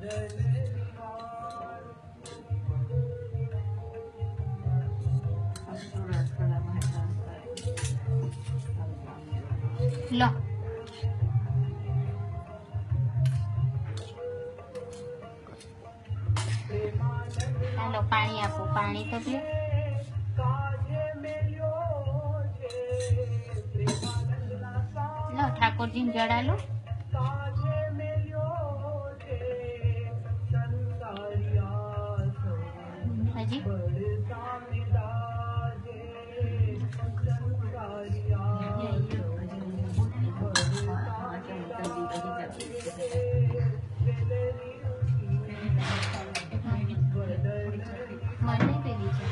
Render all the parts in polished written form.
લો હાલો પાણી આપો પાણી તો પીઓ લો ઠાકોરજીને જડા લો હજી મને પેલી છે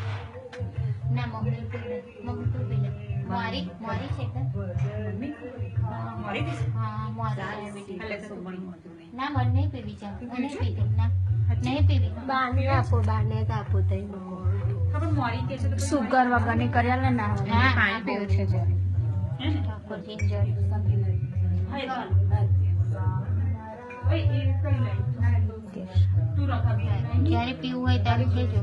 ના મમ્મી પેલી મમ્મી તો પેલી મારી મારી છે કે હા મારી ના મને પેલી છે મને પેલી ના નહીં પેલી બાને આપો તઈ સુગર વગરની કર્યા ના હા પાણી પીવું છે ઠાકોરજીને જડ જ્યારે પીવું હોય ત્યારે કહેજો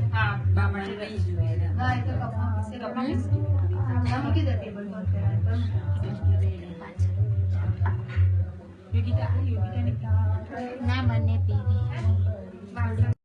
ના મને પીવી